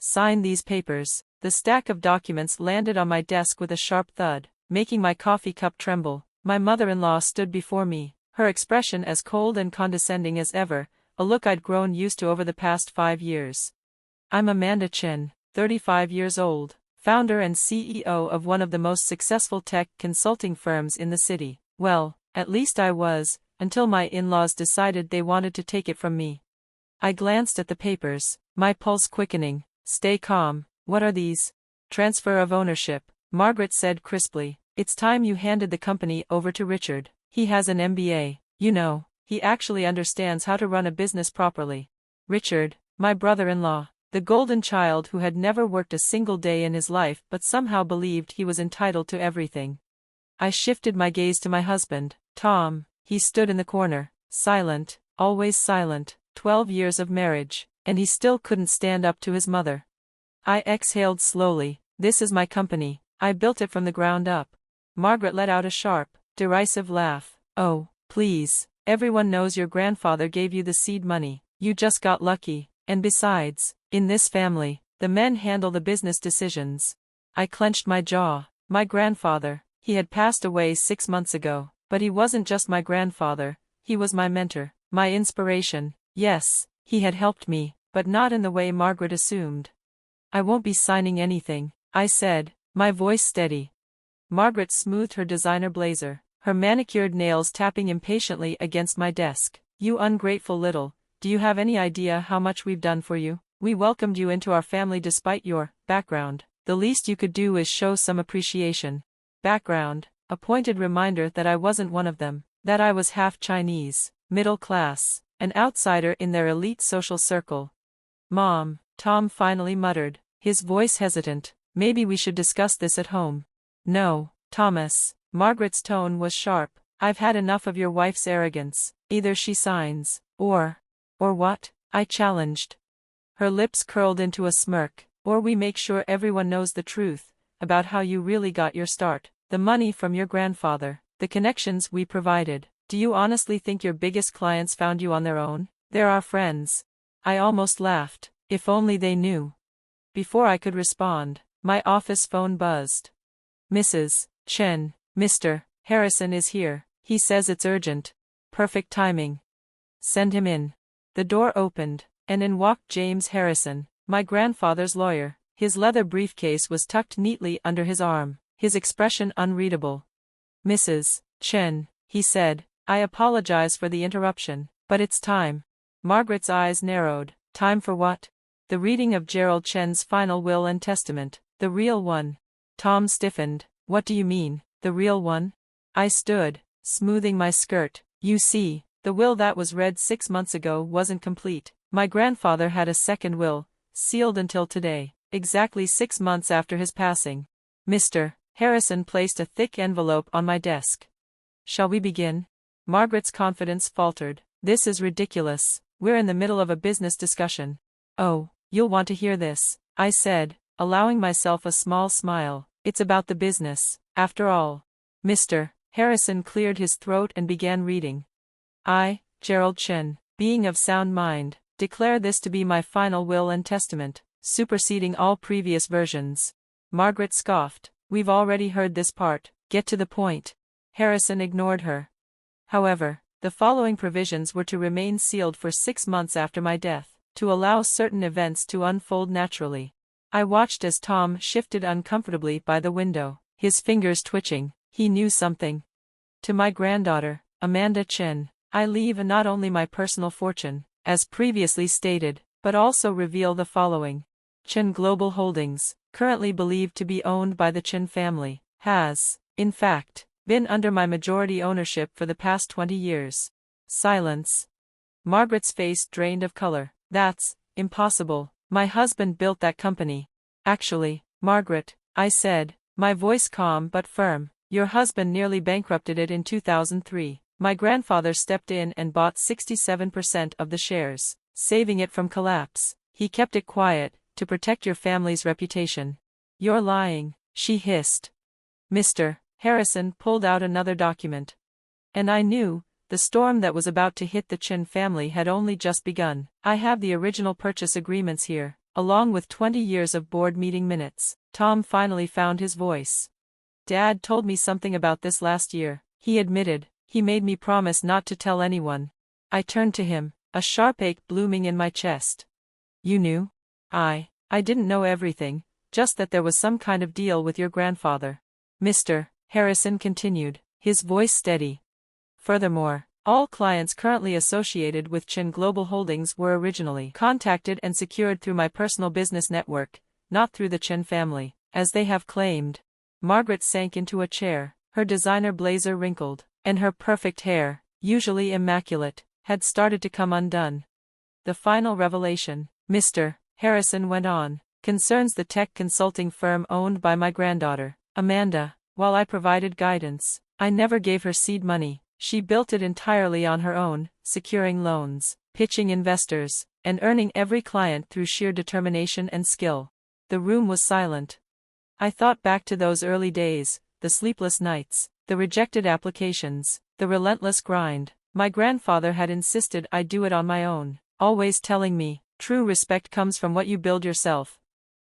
Sign these papers. The stack of documents landed on my desk with a sharp thud, making my coffee cup tremble. My mother-in-law stood before me, her expression as cold and condescending as ever, a look I'd grown used to over the past 5 years. I'm Amanda Chen, 35 years old, founder and CEO of one of the most successful tech consulting firms in the city. Well, at least I was, until my in-laws decided they wanted to take it from me. I glanced at the papers, my pulse quickening. Stay calm. What are these? Transfer of ownership, Margaret said crisply. It's time you handed the company over to Richard. He has an MBA. You know, he actually understands how to run a business properly. Richard, my brother-in-law, the golden child who had never worked a single day in his life but somehow believed he was entitled to everything. I shifted my gaze to my husband, Tom. He stood in the corner, silent, always silent, 12 years of marriage, and he still couldn't stand up to his mother. I exhaled slowly. This is my company. I built it from the ground up. Margaret let out a sharp, derisive laugh. Oh, please. Everyone knows your grandfather gave you the seed money. You just got lucky. And besides, in this family, the men handle the business decisions. I clenched my jaw. My grandfather, he had passed away 6 months ago, but he wasn't just my grandfather, he was my mentor, my inspiration. Yes, he had helped me, but not in the way Margaret assumed. I won't be signing anything, I said, my voice steady. Margaret smoothed her designer blazer, her manicured nails tapping impatiently against my desk. You ungrateful little, do you have any idea how much we've done for you? We welcomed you into our family despite your background. The least you could do is show some appreciation. Background, a pointed reminder that I wasn't one of them, that I was half Chinese, middle class, an outsider in their elite social circle. Mom, Tom finally muttered, his voice hesitant, maybe we should discuss this at home. No, Thomas, Margaret's tone was sharp, I've had enough of your wife's arrogance. Either she signs, or what? I challenged. Her lips curled into a smirk, or we make sure everyone knows the truth, about how you really got your start, the money from your grandfather, the connections we provided. Do you honestly think your biggest clients found you on their own? They're our friends. I almost laughed. If only they knew. Before I could respond, my office phone buzzed. Mrs. Chen, Mr. Harrison is here. He says it's urgent. Perfect timing. Send him in. The door opened, and in walked James Harrison, my grandfather's lawyer. His leather briefcase was tucked neatly under his arm, his expression unreadable. Mrs. Chen, he said, I apologize for the interruption, but it's time. Margaret's eyes narrowed. Time for what? The reading of Gerald Chen's final will and testament, the real one. Tom stiffened. What do you mean, the real one? I stood, smoothing my skirt. You see, the will that was read 6 months ago wasn't complete. My grandfather had a second will, sealed until today, exactly 6 months after his passing. Mr. Harrison placed a thick envelope on my desk. Shall we begin? Margaret's confidence faltered. This is ridiculous. We're in the middle of a business discussion. Oh, you'll want to hear this, I said, allowing myself a small smile. It's about the business, after all. Mr. Harrison cleared his throat and began reading. I, Gerald Chen, being of sound mind, declare this to be my final will and testament, superseding all previous versions. Margaret scoffed. We've already heard this part. Get to the point. Harrison ignored her. However, the following provisions were to remain sealed for 6 months after my death, to allow certain events to unfold naturally. I watched as Tom shifted uncomfortably by the window, his fingers twitching. He knew something. To my granddaughter, Amanda Chen, I leave not only my personal fortune, as previously stated, but also reveal the following. Chen Global Holdings, currently believed to be owned by the Chen family, has, in fact, been under my majority ownership for the past 20 years. Silence. Margaret's face drained of color. That's impossible. My husband built that company. Actually, Margaret, I said, my voice calm but firm, your husband nearly bankrupted it in 2003. My grandfather stepped in and bought 67% of the shares, saving it from collapse. He kept it quiet, to protect your family's reputation. You're lying, she hissed. Mr. Harrison pulled out another document. And I knew, the storm that was about to hit the Chen family had only just begun. I have the original purchase agreements here, along with 20 years of board meeting minutes. Tom finally found his voice. Dad told me something about this last year, he admitted. He made me promise not to tell anyone. I turned to him, a sharp ache blooming in my chest. You knew? I didn't know everything, just that there was some kind of deal with your grandfather. Mr. Harrison continued, his voice steady. Furthermore, all clients currently associated with Chen Global Holdings were originally contacted and secured through my personal business network, not through the Chen family, as they have claimed. Margaret sank into a chair, her designer blazer wrinkled, and her perfect hair, usually immaculate, had started to come undone. The final revelation, Mr. Harrison went on, concerns the tech consulting firm owned by my granddaughter, Amanda. While I provided guidance, I never gave her seed money. She built it entirely on her own, securing loans, pitching investors, and earning every client through sheer determination and skill. The room was silent. I thought back to those early days, the sleepless nights, the rejected applications, the relentless grind. My grandfather had insisted I do it on my own, always telling me, true respect comes from what you build yourself.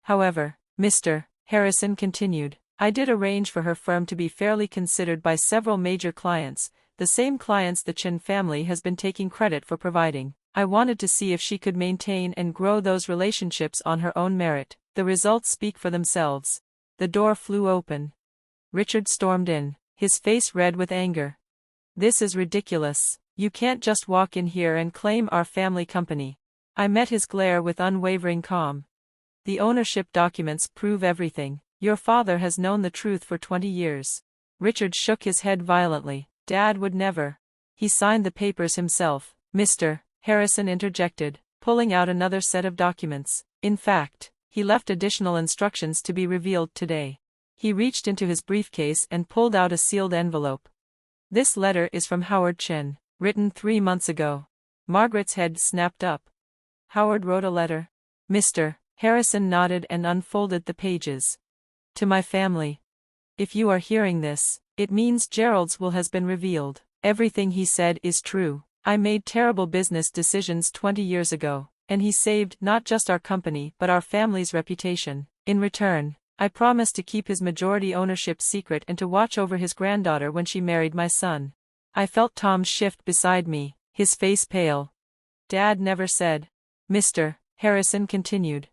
However, Mr. Harrison continued, I did arrange for her firm to be fairly considered by several major clients, the same clients the Chen family has been taking credit for providing. I wanted to see if she could maintain and grow those relationships on her own merit. The results speak for themselves. The door flew open. Richard stormed in, his face red with anger. This is ridiculous. You can't just walk in here and claim our family company. I met his glare with unwavering calm. The ownership documents prove everything. Your father has known the truth for 20 years. Richard shook his head violently. Dad would never. He signed the papers himself. Mr. Harrison interjected, pulling out another set of documents. In fact, he left additional instructions to be revealed today. He reached into his briefcase and pulled out a sealed envelope. This letter is from Howard Chen, written 3 months ago. Margaret's head snapped up. Howard wrote a letter. Mr. Harrison nodded and unfolded the pages. To my family. If you are hearing this, it means Gerald's will has been revealed. Everything he said is true. I made terrible business decisions 20 years ago, and he saved not just our company but our family's reputation. In return, I promised to keep his majority ownership secret and to watch over his granddaughter when she married my son. I felt Tom shift beside me, his face pale. Dad never said. Mr. Harrison continued.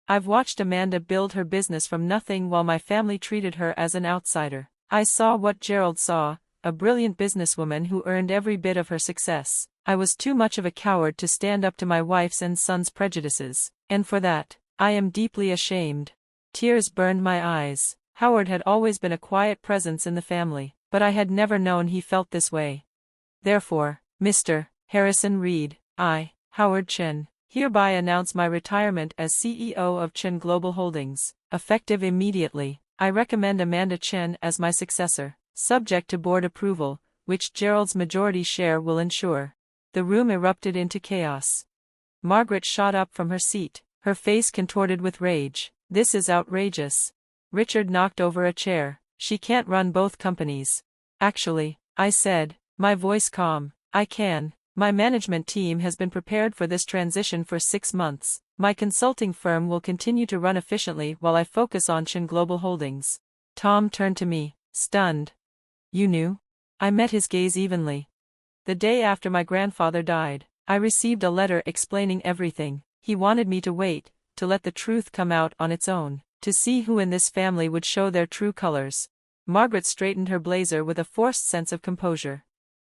I've watched Amanda build her business from nothing while my family treated her as an outsider. I saw what Gerald saw, a brilliant businesswoman who earned every bit of her success. I was too much of a coward to stand up to my wife's and son's prejudices, and for that, I am deeply ashamed. Tears burned my eyes. Howard had always been a quiet presence in the family, but I had never known he felt this way. Therefore, Mr. Harrison Reed, I, Howard Chen, hereby announce my retirement as CEO of Chen Global Holdings, effective immediately. I recommend Amanda Chen as my successor, subject to board approval, which Gerald's majority share will ensure. The room erupted into chaos. Margaret shot up from her seat, her face contorted with rage. This is outrageous. Richard knocked over a chair. She can't run both companies. Actually, I said, my voice calm, I can. My management team has been prepared for this transition for 6 months. My consulting firm will continue to run efficiently while I focus on Chen Global Holdings. Tom turned to me, stunned. You knew? I met his gaze evenly. The day after my grandfather died, I received a letter explaining everything. He wanted me to wait, to let the truth come out on its own, to see who in this family would show their true colors. Margaret straightened her blazer with a forced sense of composure.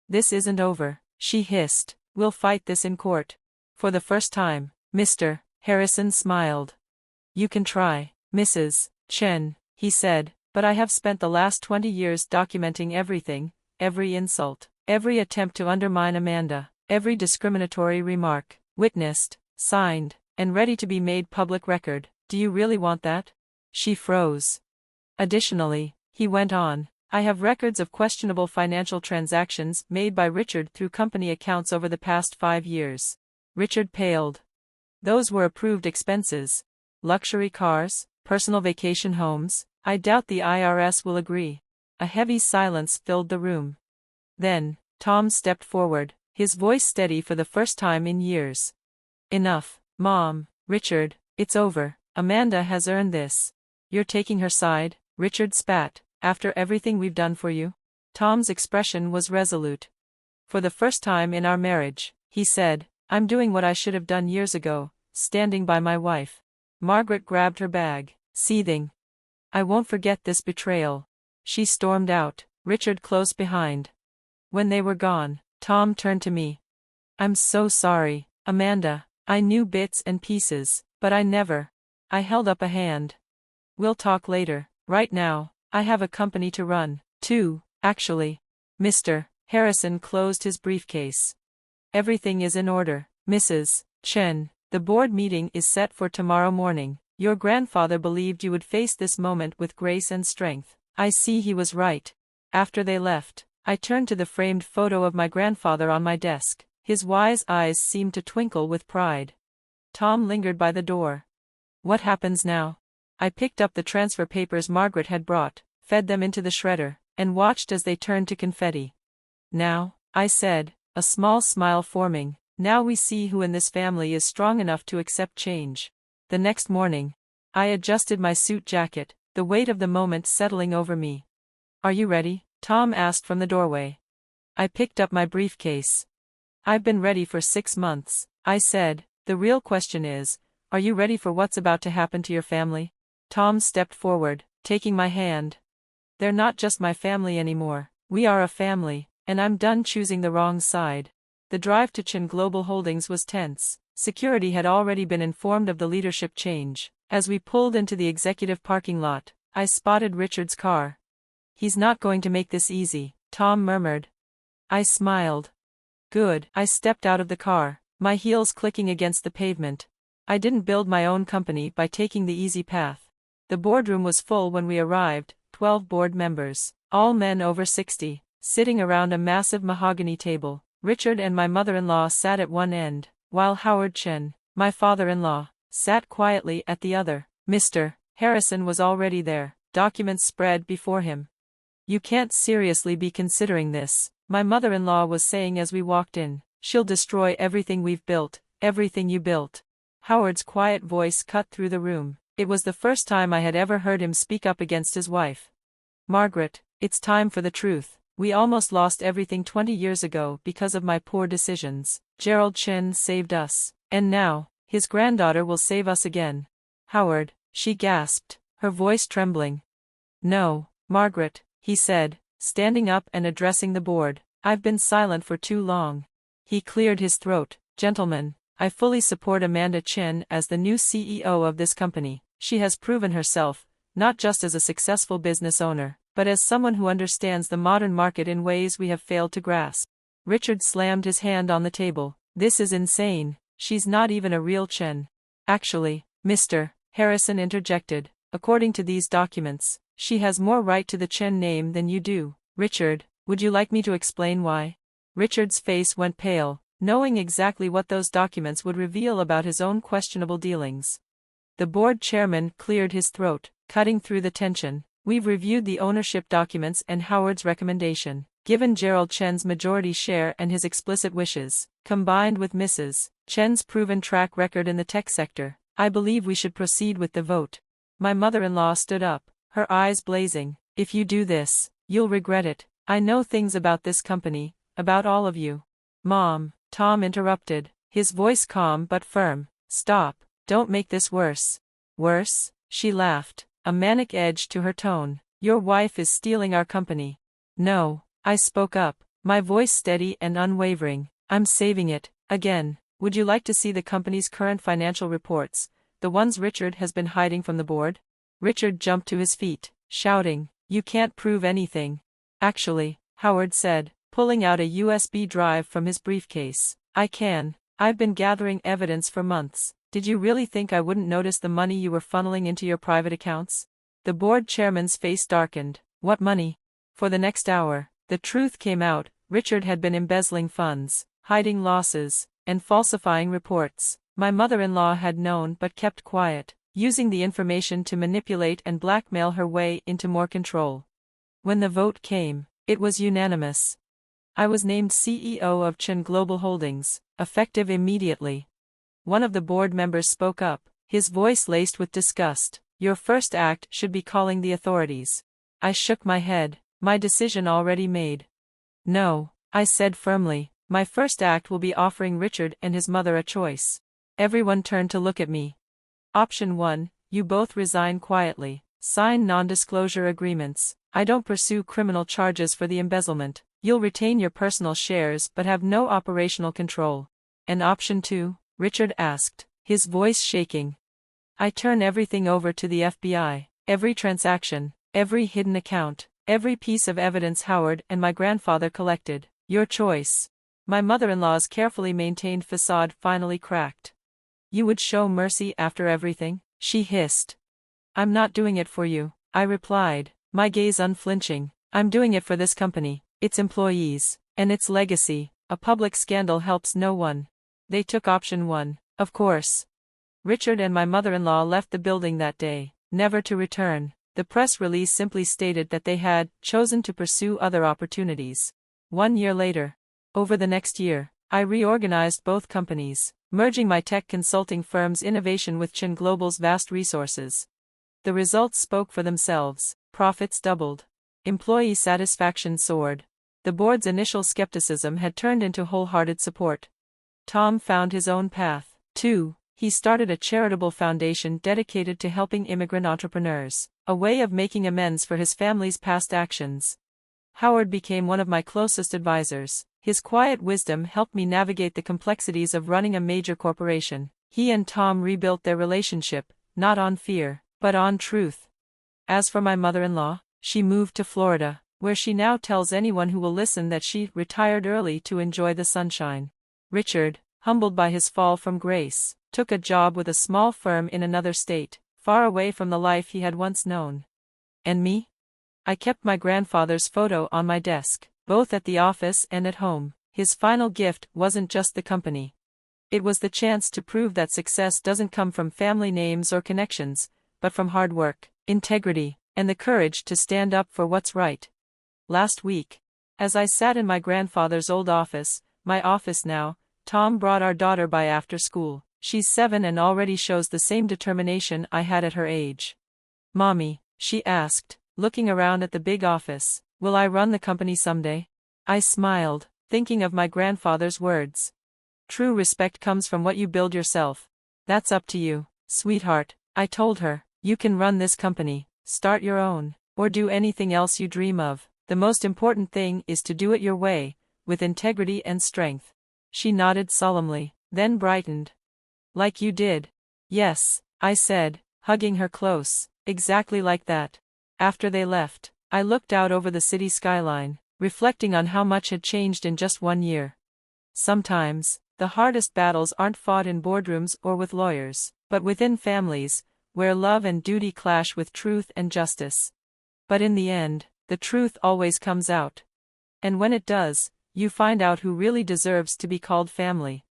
This isn't over, she hissed. We'll fight this in court. For the first time, Mr. Harrison smiled. You can try, Mrs. Chen, he said, but I have spent the last 20 years documenting everything, every insult, every attempt to undermine Amanda, every discriminatory remark, witnessed, signed, and ready to be made public record. Do you really want that? She froze. Additionally, he went on, I have records of questionable financial transactions made by Richard through company accounts over the past 5 years. Richard paled. Those were approved expenses. Luxury cars, personal vacation homes. I doubt the IRS will agree. A heavy silence filled the room. Then, Tom stepped forward, his voice steady for the first time in years. Enough, Mom. Richard, It's over. Amanda has earned this. You're taking her side? Richard spat. After everything we've done for you? Tom's expression was resolute. For the first time in our marriage, he said, I'm doing what I should have done years ago, standing by my wife. Margaret grabbed her bag, seething. I won't forget this betrayal. She stormed out, Richard close behind. When they were gone, Tom turned to me. I'm so sorry, Amanda. I knew bits and pieces, but I never. I held up a hand. We'll talk later. Right now, I have a company to run, too, actually. Mr. Harrison closed his briefcase. Everything is in order, Mrs. Chen. The board meeting is set for tomorrow morning. Your grandfather believed you would face this moment with grace and strength. I see he was right. After they left, I turned to the framed photo of my grandfather on my desk. His wise eyes seemed to twinkle with pride. Tom lingered by the door. What happens now? I picked up the transfer papers Margaret had brought, fed them into the shredder, and watched as they turned to confetti. Now, I said, a small smile forming, now we see who in this family is strong enough to accept change. The next morning, I adjusted my suit jacket, the weight of the moment settling over me. Are you ready? Tom asked from the doorway. I picked up my briefcase. I've been ready for 6 months, I said. The real question is, are you ready for what's about to happen to your family? Tom stepped forward, taking my hand. They're not just my family anymore. We are a family, and I'm done choosing the wrong side. The drive to Chen Global Holdings was tense. Security had already been informed of the leadership change. As we pulled into the executive parking lot, I spotted Richard's car. He's not going to make this easy, Tom murmured. I smiled. Good. I stepped out of the car, my heels clicking against the pavement. I didn't build my own company by taking the easy path. The boardroom was full when we arrived, 12 board members, all men over 60, sitting around a massive mahogany table. Richard and my mother-in-law sat at one end, while Howard Chen, my father-in-law, sat quietly at the other. Mr. Harrison was already there, documents spread before him. You can't seriously be considering this, my mother-in-law was saying as we walked in. She'll destroy everything we've built, everything you built. Howard's quiet voice cut through the room. It was the first time I had ever heard him speak up against his wife. Margaret, it's time for the truth. We almost lost everything 20 years ago because of my poor decisions. Gerald Chen saved us, and now, his granddaughter will save us again. Howard, she gasped, her voice trembling. No, Margaret, he said, standing up and addressing the board. I've been silent for too long. He cleared his throat. Gentlemen, I fully support Amanda Chen as the new CEO of this company. She has proven herself, not just as a successful business owner, but as someone who understands the modern market in ways we have failed to grasp. Richard slammed his hand on the table. This is insane. She's not even a real Chen. Actually, Mr. Harrison interjected, according to these documents, she has more right to the Chen name than you do. Richard, would you like me to explain why? Richard's face went pale, knowing exactly what those documents would reveal about his own questionable dealings. The board chairman cleared his throat, cutting through the tension. We've reviewed the ownership documents and Howard's recommendation. Given Gerald Chen's majority share and his explicit wishes, combined with Mrs. Chen's proven track record in the tech sector, I believe we should proceed with the vote. My mother-in-law stood up, her eyes blazing. If you do this, you'll regret it. I know things about this company, about all of you. Mom, Tom interrupted, his voice calm but firm. Stop, don't make this worse. Worse? She laughed, a manic edge to her tone. Your wife is stealing our company. No, I spoke up, my voice steady and unwavering. I'm saving it. Again, would you like to see the company's current financial reports, the ones Richard has been hiding from the board? Richard jumped to his feet, shouting, you can't prove anything. Actually, Howard said, pulling out a USB drive from his briefcase. I can. I've been gathering evidence for months. Did you really think I wouldn't notice the money you were funneling into your private accounts? The board chairman's face darkened. What money? For the next hour, the truth came out. Richard had been embezzling funds, hiding losses, and falsifying reports. My mother-in-law had known but kept quiet, using the information to manipulate and blackmail her way into more control. When the vote came, it was unanimous. I was named CEO of Chen Global Holdings, effective immediately. One of the board members spoke up, his voice laced with disgust. "Your first act should be calling the authorities." I shook my head, my decision already made. "No," I said firmly, "my first act will be offering Richard and his mother a choice." Everyone turned to look at me. Option 1, you both resign quietly, sign non-disclosure agreements. I don't pursue criminal charges for the embezzlement. You'll retain your personal shares but have no operational control. And option 2? Richard asked, his voice shaking. I turn everything over to the FBI, every transaction, every hidden account, every piece of evidence Howard and my grandfather collected. Your choice. My mother-in-law's carefully maintained facade finally cracked. You would show mercy after everything? She hissed. I'm not doing it for you, I replied, my gaze unflinching. I'm doing it for this company, its employees, and its legacy. A public scandal helps no one. They took option 1, of course. Richard and my mother-in-law left the building that day, never to return. The press release simply stated that they had chosen to pursue other opportunities. 1 year later, over the next year, I reorganized both companies, merging my tech consulting firm's innovation with Chen Global's vast resources. The results spoke for themselves. Profits doubled. Employee satisfaction soared. The board's initial skepticism had turned into wholehearted support. Tom found his own path, too. He started a charitable foundation dedicated to helping immigrant entrepreneurs, a way of making amends for his family's past actions. Howard became one of my closest advisors. His quiet wisdom helped me navigate the complexities of running a major corporation. He and Tom rebuilt their relationship, not on fear, but on truth. As for my mother-in-law, she moved to Florida, where she now tells anyone who will listen that she retired early to enjoy the sunshine. Richard, humbled by his fall from grace, took a job with a small firm in another state, far away from the life he had once known. And me? I kept my grandfather's photo on my desk, both at the office and at home. His final gift wasn't just the company. It was the chance to prove that success doesn't come from family names or connections, but from hard work, integrity, and the courage to stand up for what's right. Last week, as I sat in my grandfather's old office, my office now, Tom brought our daughter by after school. She's 7 and already shows the same determination I had at her age. "Mommy," she asked, looking around at the big office, "will I run the company someday?" I smiled, thinking of my grandfather's words. "True respect comes from what you build yourself. That's up to you, sweetheart," I told her. "You can run this company, start your own, or do anything else you dream of. The most important thing is to do it your way, with integrity and strength." She nodded solemnly, then brightened. "Like you did." "Yes," I said, hugging her close, "exactly like that." After they left, I looked out over the city skyline, reflecting on how much had changed in just 1 year. Sometimes, the hardest battles aren't fought in boardrooms or with lawyers, but within families, where love and duty clash with truth and justice. But in the end, the truth always comes out. And when it does, you find out who really deserves to be called family.